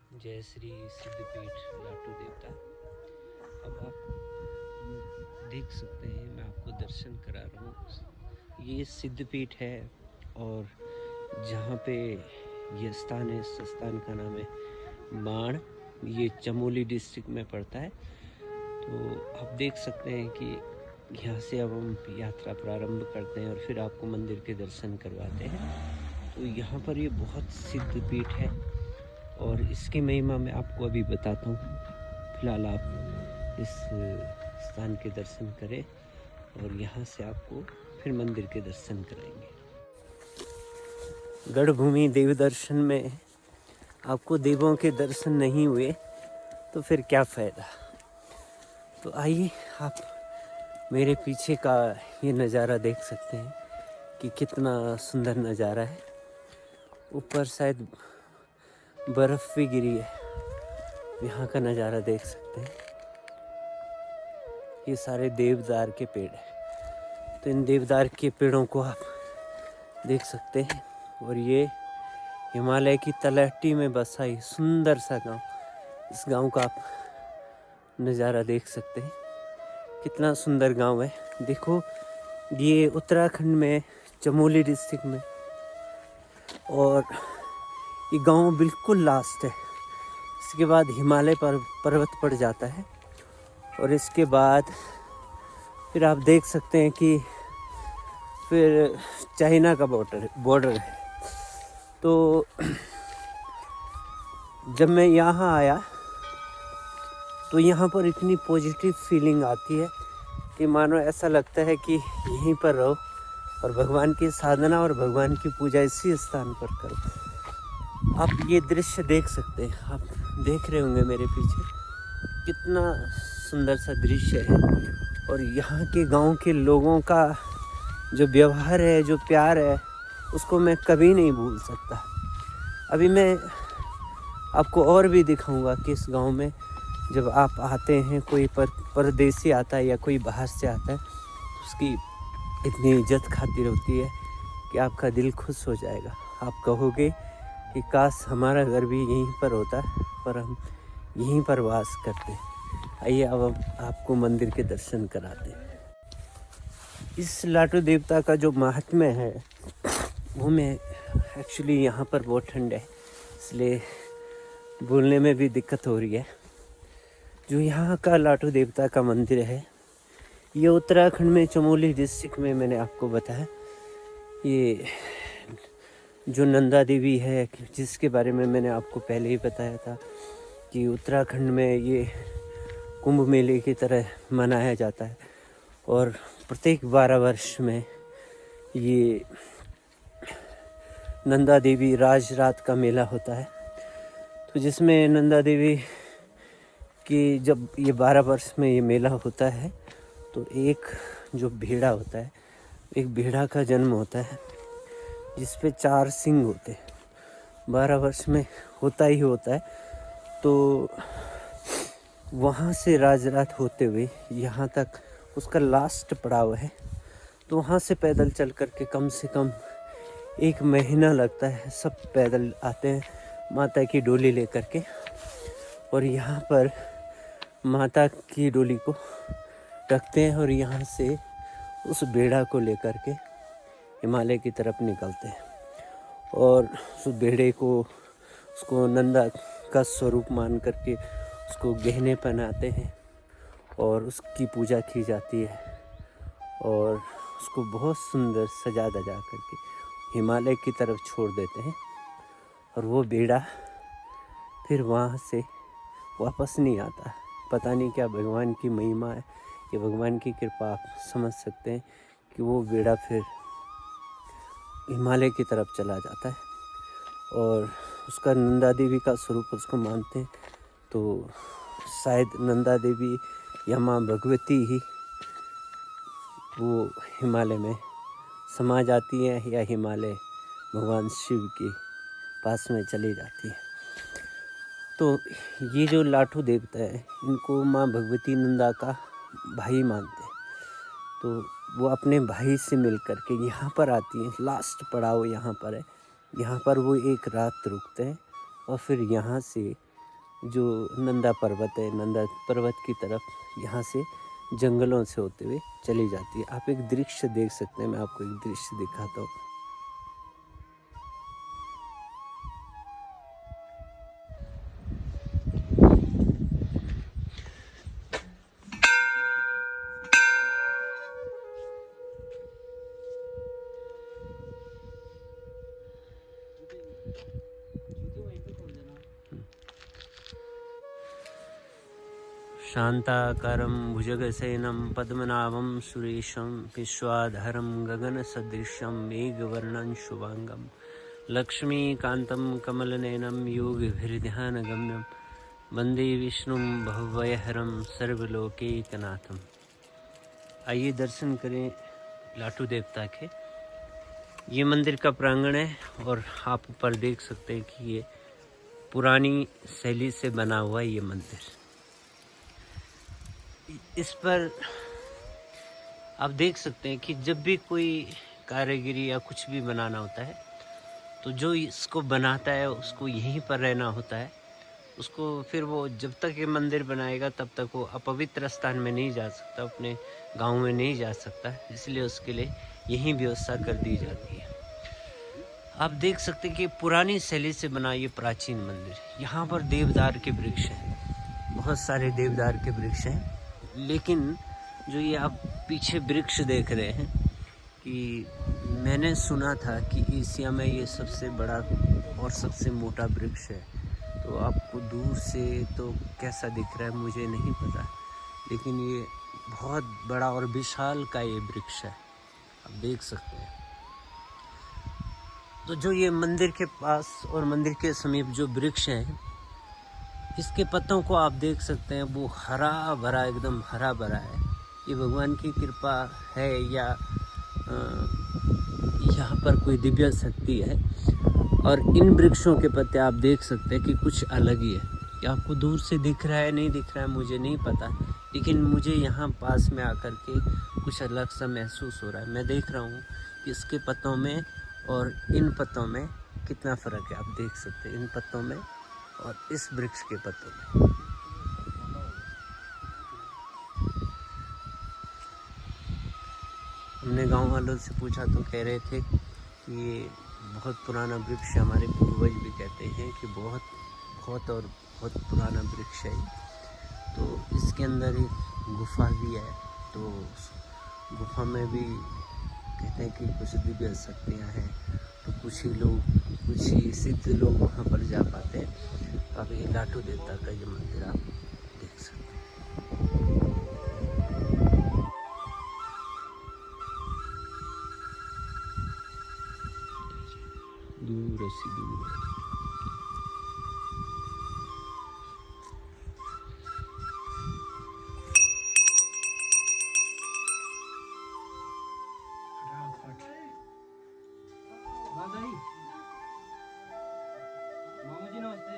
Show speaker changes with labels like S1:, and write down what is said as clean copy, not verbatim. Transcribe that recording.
S1: जय श्री सिद्धपीठ लाटू देवता। अब आप देख सकते हैं, मैं आपको दर्शन करा रहा हूँ। ये सिद्धपीठ है और जहाँ पे ये स्थान है, इस स्थान का नाम है माण। ये चमोली डिस्ट्रिक्ट में पड़ता है। तो आप देख सकते हैं कि यहाँ से अब हम यात्रा प्रारंभ करते हैं और फिर आपको मंदिर के दर्शन करवाते हैं। तो यहाँ पर ये बहुत सिद्ध पीठ है और इसकी महिमा मैं आपको अभी बताता हूँ। फिलहाल आप इस स्थान के दर्शन करें और यहाँ से आपको फिर मंदिर के दर्शन कराएंगे। गढ़भूमि देव दर्शन में आपको देवों के दर्शन नहीं हुए तो फिर क्या फ़ायदा। तो आइए, आप मेरे पीछे का ये नज़ारा देख सकते हैं कि कितना सुंदर नज़ारा है। ऊपर शायद बर्फ़ भी गिरी है। यहाँ का नज़ारा देख सकते हैं। ये सारे देवदार के पेड़ हैं। तो इन देवदार के पेड़ों को आप देख सकते हैं। और ये हिमालय की तलहटी में बसा ही सुंदर सा गांव। इस गांव का आप नज़ारा देख सकते हैं, कितना सुंदर गांव है। देखो, ये उत्तराखंड में चमोली डिस्ट्रिक्ट में, और ये गांव बिल्कुल लास्ट है। इसके बाद हिमालय पर्वत पड़ जाता है और इसके बाद फिर आप देख सकते हैं कि फिर चाइना का बॉर्डर है। तो जब मैं यहाँ आया तो यहाँ पर इतनी पॉजिटिव फीलिंग आती है कि मानो ऐसा लगता है कि यहीं पर रहो और भगवान की साधना और भगवान की पूजा इसी स्थान पर करो। आप ये दृश्य देख सकते हैं, आप देख रहे होंगे मेरे पीछे, कितना सुंदर सा दृश्य है। और यहाँ के गांव के लोगों का जो व्यवहार है, जो प्यार है, उसको मैं कभी नहीं भूल सकता। अभी मैं आपको और भी दिखाऊंगा कि इस गांव में जब आप आते हैं, कोई परदेसी आता है या कोई बाहर से आता है, उसकी इतनी इज्जत खातिर होती है कि आपका दिल खुश हो जाएगा। आप कहोगे कि काश हमारा घर भी यहीं पर होता, पर हम यहीं पर वास करते। आइए अब हम आपको मंदिर के दर्शन कराते हैं। इस लाटू देवता का जो महात्म्य है वो मैं एक्चुअली, यहाँ पर बहुत ठंड है इसलिए बोलने में भी दिक्कत हो रही है। जो यहाँ का लाटू देवता का मंदिर है, ये उत्तराखंड में चमोली डिस्ट्रिक्ट में, मैंने आपको बताया। ये जो नंदा देवी है, जिसके बारे में मैंने आपको पहले ही बताया था कि उत्तराखंड में ये कुंभ मेले की तरह मनाया जाता है और प्रत्येक 12 वर्ष में ये नंदा देवी राज रात का मेला होता है। तो जिसमें नंदा देवी की जब ये 12 वर्ष में ये मेला होता है तो एक जो भेड़ा होता है, एक भेड़ा का जन्म होता है जिस पे 4 सिंग होते हैं। 12 वर्ष में होता ही होता है। तो वहाँ से राजरात होते हुए यहाँ तक उसका लास्ट पड़ाव है। तो वहाँ से पैदल चल कर के कम से कम 1 महीना लगता है। सब पैदल आते हैं माता की डोली लेकर के, और यहाँ पर माता की डोली को रखते हैं और यहाँ से उस बेड़ा को लेकर के हिमालय की तरफ निकलते हैं। और उस बेड़े को, उसको नंदा का स्वरूप मान करके उसको गहने पहनाते हैं और उसकी पूजा की जाती है और उसको बहुत सुंदर सजा धजा करके हिमालय की तरफ छोड़ देते हैं। और वो बेड़ा फिर वहाँ से वापस नहीं आता। पता नहीं क्या भगवान की महिमा है, ये भगवान की कृपा। आप समझ सकते हैं कि वो बेड़ा फिर हिमालय की तरफ चला जाता है और उसका नंदा देवी का स्वरूप उसको मानते हैं। तो शायद नंदा देवी या माँ भगवती ही वो हिमालय में समा जाती है या हिमालय भगवान शिव के पास में चली जाती है। तो ये जो लाटू देवता है, इनको माँ भगवती नंदा का भाई मानते हैं। तो वो अपने भाई से मिल कर के यहाँ पर आती हैं। लास्ट पड़ाव यहाँ पर है। यहाँ पर वो 1 रात रुकते हैं और फिर यहाँ से जो नंदा पर्वत है, नंदा पर्वत की तरफ यहाँ से जंगलों से होते हुए चली जाती है। आप एक दृश्य देख सकते हैं, मैं आपको एक दृश्य दिखाता हूँ। शांताकारं भुजगशयनं पद्मनाभं सुरेशं विश्वाधारं गगनसदृशं मेघवर्णं शुभांगं लक्ष्मीकान्तं कमलनयनं योगिभिर्ध्यानगम्यं वन्दे विष्णुं भवभयहरं सर्वलोकैकनाथम्। आइए दर्शन करें लाटू देवता के। ये मंदिर का प्रांगण है और आप ऊपर देख सकते हैं कि ये पुरानी शैली से बना हुआ है ये मंदिर। इस पर आप देख सकते हैं कि जब भी कोई कारीगरी या कुछ भी बनाना होता है तो जो इसको बनाता है उसको यहीं पर रहना होता है। उसको फिर वो जब तक ये मंदिर बनाएगा तब तक वो अपवित्र स्थान में नहीं जा सकता, अपने गांव में नहीं जा सकता, इसलिए उसके लिए यही व्यवस्था कर दी जाती है। आप देख सकते हैं कि पुरानी शैली से बना ये प्राचीन मंदिर। यहाँ पर देवदार के वृक्ष हैं, बहुत सारे देवदार के वृक्ष हैं। लेकिन जो ये आप पीछे वृक्ष देख रहे हैं कि मैंने सुना था कि एशिया में ये सबसे बड़ा और सबसे मोटा वृक्ष है। तो आपको दूर से तो कैसा दिख रहा है मुझे नहीं पता, लेकिन ये बहुत बड़ा और विशाल का ये वृक्ष है, आप देख सकते हैं। तो जो ये मंदिर के पास और मंदिर के समीप जो वृक्ष है, इसके पत्तों को आप देख सकते हैं, वो हरा भरा, एकदम हरा भरा है। ये भगवान की कृपा है या यहाँ पर कोई दिव्य शक्ति है। और इन वृक्षों के पत्ते आप देख सकते हैं कि कुछ अलग ही है। कि आपको दूर से दिख रहा है नहीं दिख रहा है मुझे नहीं पता, लेकिन मुझे यहाँ पास में आकर के कुछ अलग सा महसूस हो रहा है। मैं देख रहा हूँ कि इसके पत्तों में और इन पत्तों में कितना फ़र्क है। आप देख सकते हैं इन पत्तों में और इस वृक्ष के पत्तों में। हमने गांव वालों से पूछा तो कह रहे थे कि ये बहुत पुराना वृक्ष है। हमारे पूर्वज भी कहते हैं कि बहुत बहुत और बहुत पुराना वृक्ष है। तो इसके अंदर एक गुफा भी है, तो गुफा में भी कहते हैं कि कुछ दिव्य शक्तियाँ हैं। तो कुछ ही सिद्ध लोग वहाँ पर जा पाते हैं। अब ये लाटू देवता का ये मंदिर आप देख सकते हैं। दूर से दूर
S2: मामू जी नमस्ते।